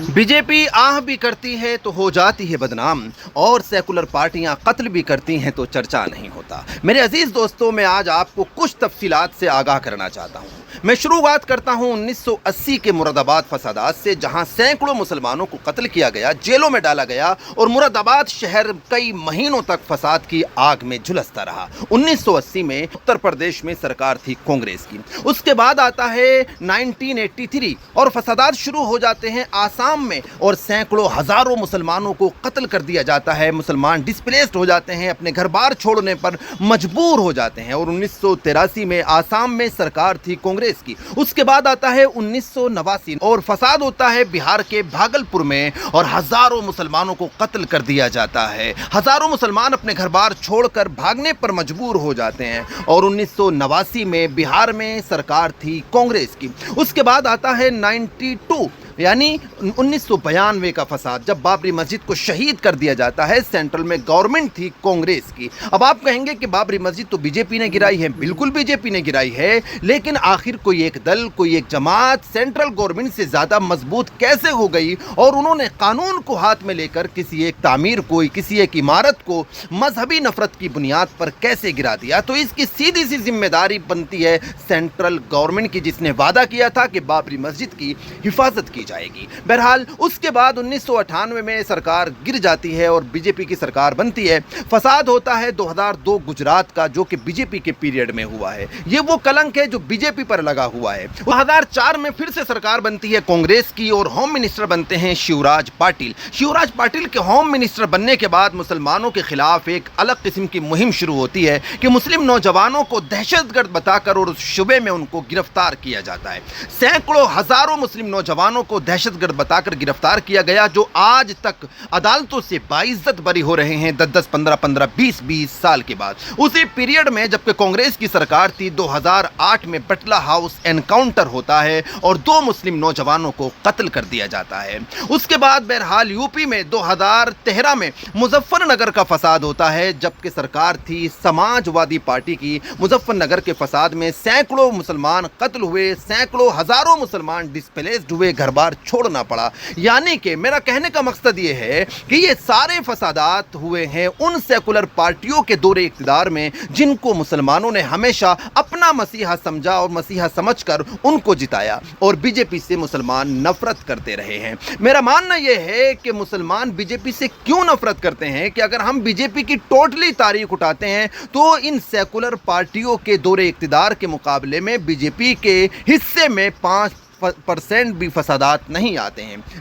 BJP आह भी करती है तो हो जाती है बदनाम, और सेकुलर पार्टियां कत्ल भी करती हैं तो चर्चा नहीं होता। मेरे अजीज दोस्तों, मैं आज आपको कुछ तफसीलात से आगाह करना चाहता हूं। मैं शुरुआत करता हूं 1980 के मुरादाबाद फसादात से, जहां सैकड़ों मुसलमानों को कत्ल किया गया, जेलों में डाला गया और मुरादाबाद शहर कई महीनों तक फसाद की आग में झुलसता रहा। 1980 में उत्तर प्रदेश में सरकार थी कांग्रेस की। उसके बाद आता है 1983 और फसादात शुरू हो जाते हैं आसाम में, और सैकड़ों हजारों मुसलमानों को कत्ल कर दिया जाता है। मुसलमान डिस्प्लेस्ड हो जाते हैं, अपने घर बार छोड़ने पर मजबूर हो जाते हैं। और 1983 में आसाम में सरकार थी कांग्रेस की। उसके बाद आता है 1989 और फसाद होता है बिहार के भागलपुर में, और हजारों मुसलमानों को कत्ल कर दिया जाता है। हजारों मुसलमान अपने घर बार छोड़कर भागने पर मजबूर हो जाते हैं। और 1989 में बिहार में सरकार थी कांग्रेस की। उसके बाद आता है 92 यानी 1992 का फसाद, जब बाबरी मस्जिद को शहीद कर दिया जाता है। सेंट्रल में गवर्नमेंट थी कांग्रेस की। अब आप कहेंगे कि बाबरी मस्जिद तो बीजेपी ने गिराई है। बिल्कुल बीजेपी ने गिराई है, लेकिन आखिर कोई एक दल, कोई एक जमात सेंट्रल गवर्नमेंट से ज़्यादा मजबूत कैसे हो गई, और उन्होंने कानून को हाथ में लेकर किसी एक तामीर को, किसी एक इमारत को मजहबी नफरत की बुनियाद पर कैसे गिरा दिया। तो इसकी सीधी सी जिम्मेदारी बनती है सेंट्रल गवर्नमेंट की, जिसने वादा किया था कि बाबरी मस्जिद की हिफाजत की जाएगी। बहरहाल उसके बाद 1998 में सरकार गिर जाती है और बीजेपी की सरकार बनती है। फसाद होता है 2002 गुजरात का, जो कि बीजेपी के पीरियड में हुआ है। ये वो कलंक है जो बीजेपी पर लगा हुआ है। 2004 में फिर से सरकार बनती है कांग्रेस की, और होम मिनिस्टर बनते हैं शिवराज पाटिल। शिवराज पाटिल के होम मिनिस्टर बनने के बाद मुसलमानों के खिलाफ एक अलग किस्म की मुहिम शुरू होती है कि मुस्लिम नौजवानों को दहशतगर्द बताकर और उस शुबे में उनको गिरफ्तार किया जाता है। सैकड़ों हजारों मुस्लिम नौजवानों को दहशतगर्द बताकर गिरफ्तार किया गया, जो आज तक अदालतों से बाइज्जत बरी हो रहे हैं 10-10, 15-15, 20-20 साल के बाद। उसी पीरियड में जबकि कांग्रेस की सरकार थी, 2008 में बटला हाउस एनकाउंटर होता है और 2 मुस्लिम नौजवानों को कत्ल कर दिया जाता है। उसके बाद बहरहाल यूपी में 2013 में मुजफ्फरनगर का फसाद होता है, जबकि सरकार थी समाजवादी पार्टी की। मुजफ्फरनगर के फसाद में सैकड़ों मुसलमान कत्ल हुए, सैकड़ों हजारों मुसलमान डिस्प्लेस्ड हुए, घर बार छोड़ना पड़ा। यानी कि मेरा कहने का मकसद ये है कि ये सारे फसादात हुए हैं उन सेकुलर पार्टियों के दौरे इख्तिदार में, जिनको मुसलमानों ने हमेशा अपना मसीहा समझा और मसीहा समझकर उनको जिताया, और बीजेपी से मुसलमान नफरत करते रहे हैं। मेरा मानना यह है कि मुसलमान बीजेपी से क्यों नफरत करते हैं कि अगर हम बीजेपी की टोटली तारीख उठाते हैं तो इन सेकुलर पार्टियों के दौरे इख्तिदार के मुकाबले में बीजेपी के हिस्से में 5% भी फसादात नहीं आते हैं।